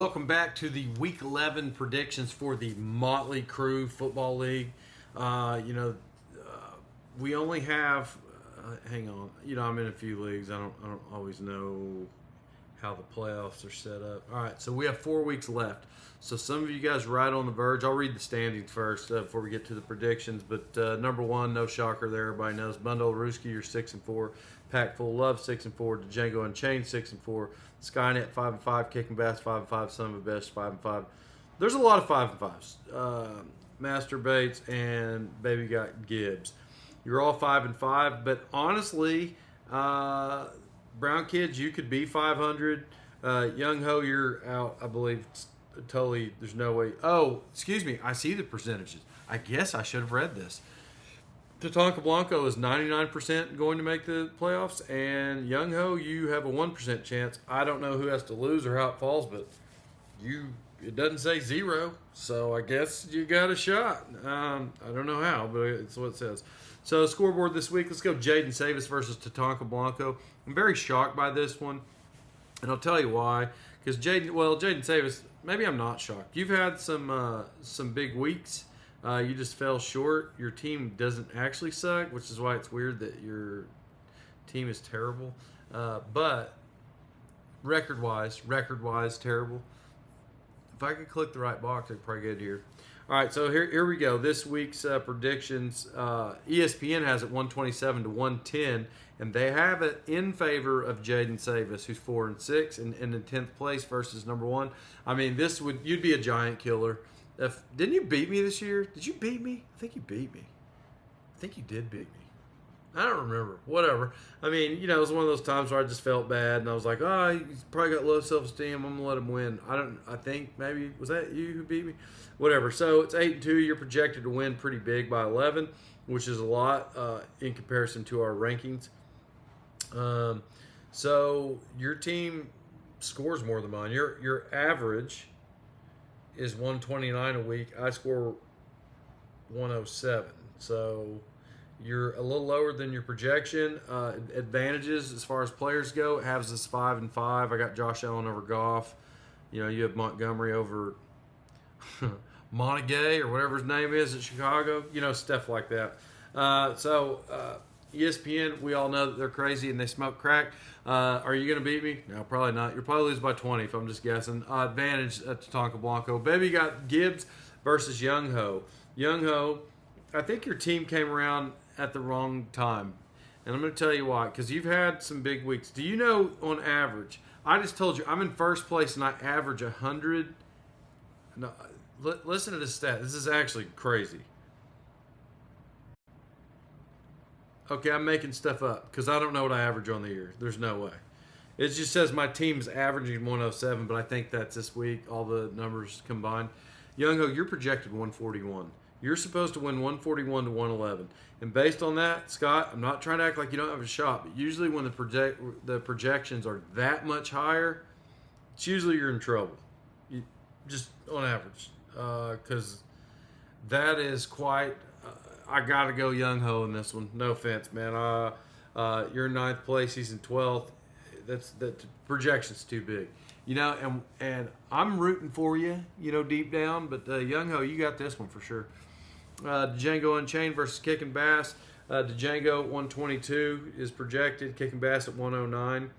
Welcome back to the Week 11 predictions for the Motley Crew Football League. Uh, you know, we only have. Hang on. I'm in a few leagues. I don't always know how the playoffs are set up. All right, so we have 4 weeks left. So some of you guys are right on the verge. I'll read the standings first before we get to the predictions. But number one, no shocker there. Everybody knows Bundle Ruski, you're 6-4. Pack Full Love 6-4. Django Unchained 6-4. Skynet 5-5. Kicking Bass 5-5. Son of a Best 5-5. There's a lot of 5-5s. Master Bates and Baby Got Gibbs. You're all 5-5, but honestly, Brown Kids, you could be 500. Young Ho, you're out, I believe. Totally, there's no way. Oh, excuse me. I see the percentages. I guess I should have read this. Tatanka Blanco is 99% going to make the playoffs, and Young Ho, you have a 1% chance. I don't know who has to lose or how it falls, but it doesn't say zero, so I guess you got a shot. I don't know how, but it's what it says. So scoreboard this week, let's go Jaden Savis versus Tatanka Blanco. I'm very shocked by this one, and I'll tell you why. Because Jaden Savis, maybe I'm not shocked. You've had some big weeks. You just fell short. Your team doesn't actually suck, which is why it's weird that your team is terrible. But record-wise, terrible. If I could click the right box, I'd probably get here. All right, so here we go. This week's predictions. ESPN has it 127 to 110, and they have it in favor of Jaden Savis, who's 4-6 and in 10th place versus number one. I mean, you'd be a giant killer. Didn't you beat me this year? Did you beat me? I think you beat me. I think you did beat me. I don't remember. Whatever. I mean, it was one of those times where I just felt bad, and I was like, oh, he's probably got low self-esteem. I'm going to let him win. I think maybe, was that you who beat me? Whatever. So it's 8-2. You're projected to win pretty big by 11, which is a lot in comparison to our rankings. So your team scores more than mine. Your average is 129 a week. I score 107. So you're a little lower than your projection. Advantages as far as players go, it has us 5-5. I got Josh Allen over Goff. You have Montgomery over Montague or whatever his name is at Chicago. Stuff like that. ESPN, we all know that they're crazy and they smoke crack. Are you going to beat me? No, probably not. You'll probably lose by 20 if I'm just guessing. Advantage to Tonka Blanco. Baby got Gibbs versus Young Ho. Young Ho, I think your team came around at the wrong time. And I'm going to tell you why. Because you've had some big weeks. Do you know on average, I just told you I'm in first place and I average 100. No, listen to this stat. This is actually crazy. Okay, I'm making stuff up because I don't know what I average on the year. There's no way. It just says my team's averaging 107, but I think that's this week, all the numbers combined. Young Ho, you're projected 141. You're supposed to win 141 to 111. And based on that, Scott, I'm not trying to act like you don't have a shot, but usually when the projections are that much higher, it's usually you're in trouble. Just on average. Because that is quite... I got to go Young Ho in this one. No offense, man. You're in 9th place. He's in 12th. That projection's too big. And I'm rooting for you, deep down. But Young Ho, you got this one for sure. Django Unchained versus Kicking Bass. Django 122 is projected. Kicking Bass at 109.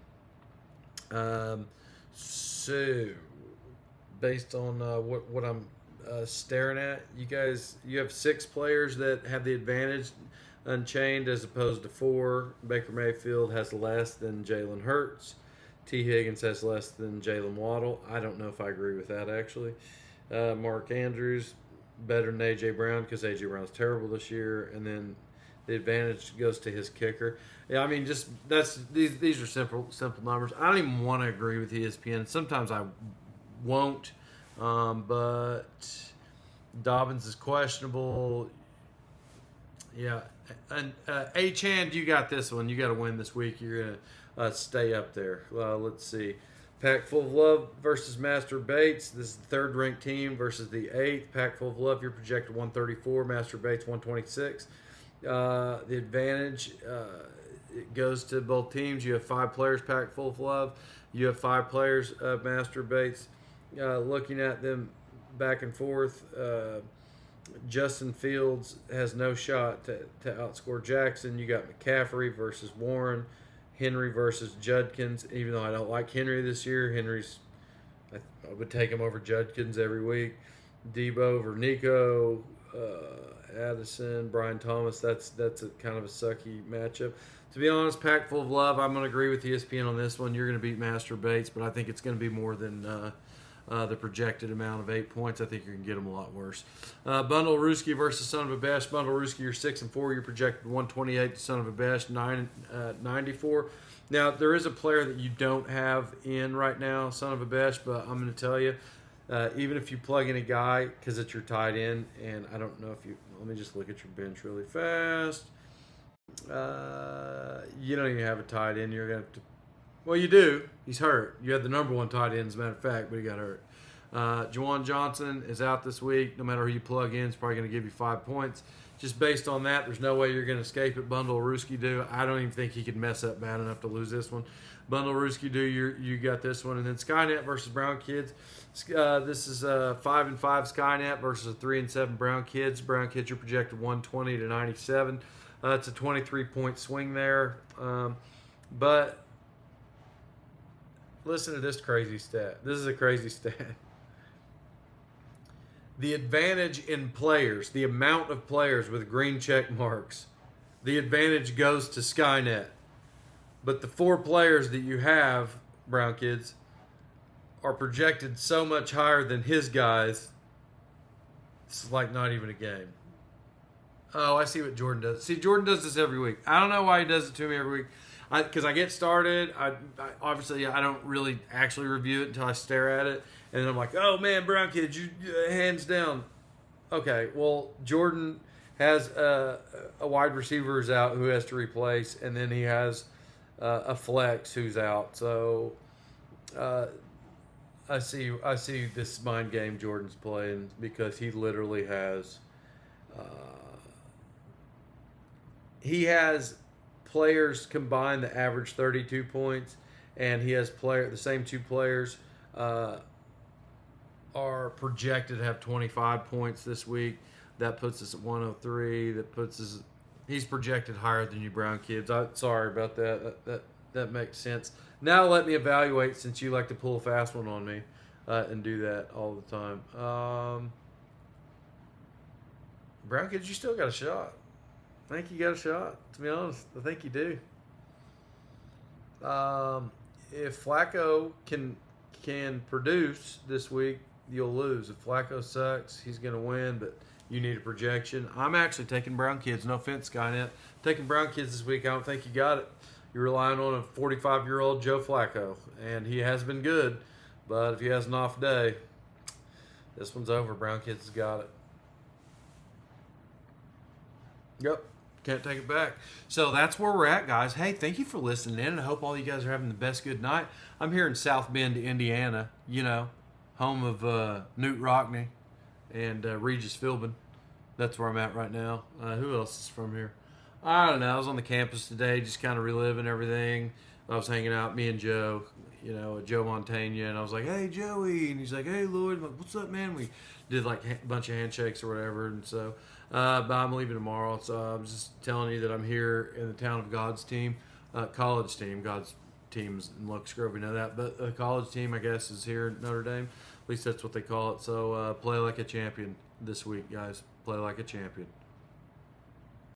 So, based on what I'm staring at, you have 6 players that have the advantage Unchained as opposed to 4. Baker Mayfield has less than Jalen Hurts. T. Higgins has less than Jalen Waddle. I don't know if I agree with that, actually. Mark Andrews, better than A.J. Brown because A.J. Brown's terrible this year. And then the advantage goes to his kicker. Yeah, I mean, these are simple numbers. I don't even want to agree with ESPN. Sometimes I won't. But Dobbins is questionable. Yeah. And A-Chan, you got this one. You got to win this week. You're going to stay up there. Let's see. Pack Full of Love versus Master Bates. This is the 3rd ranked team versus the 8th. Pack Full of Love, you're projected 134. Master Bates, 126. The advantage it goes to both teams. You have 5 players, Pack Full of Love. You have 5 players, Master Bates. looking at them back and forth, Justin Fields has no shot to outscore Jackson. You got McCaffrey versus Warren, Henry versus Judkins. Even though I don't like Henry this year, I would take him over Judkins every week. Debo over Nico, Addison, Brian Thomas. That's a kind of a sucky matchup. To be honest, packed full of love. I'm going to agree with ESPN on this one. You're going to beat Master Bates, but I think it's going to be more than the projected amount of 8 points. I think you can get them a lot worse. Bundle Ruski versus Son of a Besh. Bundle Ruski, you're 6-4. You're projected 128. Son of a Besh 94. Now there is a player that you don't have in right now, Son of a Besh, but I'm going to tell you, even if you plug in a guy because it's your tight end, and I don't know if you. Let me just look at your bench really fast. You don't even have a tight end. You're gonna have to. Well, you do. He's hurt. You had the number one tight end, as a matter of fact, but he got hurt. Juwan Johnson is out this week. No matter who you plug in, it's probably going to give you 5 points. Just based on that, there's no way you're going to escape it. Bundle Ruski do. I don't even think he could mess up bad enough to lose this one. Bundle Ruski do. You got this one, and then Skynet versus Brown Kids. This is 5-5 Skynet versus a 3-7 Brown Kids. Brown Kids are projected 120 to 97. It's a 23-point swing there, but. Listen to this crazy stat. This is a crazy stat. The advantage in players, the amount of players with green check marks, the advantage goes to Skynet. But the 4 players that you have, Brown Kids, are projected so much higher than his guys, it's like not even a game. Oh, I see what Jordan does. See, Jordan does this every week. I don't know why he does it to me every week. Because I get started, I obviously I don't really actually review it until I stare at it, and then I'm like, oh man, Brown Kids, you hands down. Okay, well Jordan has a wide receiver who's out who has to replace, and then he has a flex who's out. So I see this mind game Jordan's playing because he literally has he has players combined that average 32 points, and he has the same 2 players are projected to have 25 points this week. That puts us at 103. He's projected higher than you Brown Kids. Sorry about that. That makes sense. Now let me evaluate, since you like to pull a fast one on me and do that all the time. Brown Kids, you still got a shot. I think you got a shot. To be honest, I think you do. If Flacco can produce this week, you'll lose. If Flacco sucks, he's going to win, but you need a projection. I'm actually taking Brown Kids. No offense, Skynet. Taking Brown Kids this week. I don't think you got it. You're relying on a 45-year-old Joe Flacco, and he has been good, but if he has an off day, this one's over. Brown Kids has got it. Yep. Can't take it back. So that's where we're at, guys. Hey, thank you for listening in. I hope all you guys are having the best good night. I'm here in South Bend, Indiana, home of Newt Rockney and Regis Philbin. That's where I'm at right now. Who else is from here? I don't know. I was on the campus today just kind of reliving everything. I was hanging out, me and Joe, Joe Montaigne, and I was like, hey, Joey. And he's like, hey, Lloyd. I'm like, what's up, man? We did like a bunch of handshakes or whatever. And so, but I'm leaving tomorrow. So I'm just telling you that I'm here in the town of God's team, college team. God's team's in Lux Grove, we know that. But the college team, I guess, is here at Notre Dame. At least that's what they call it. So play like a champion this week, guys. Play like a champion.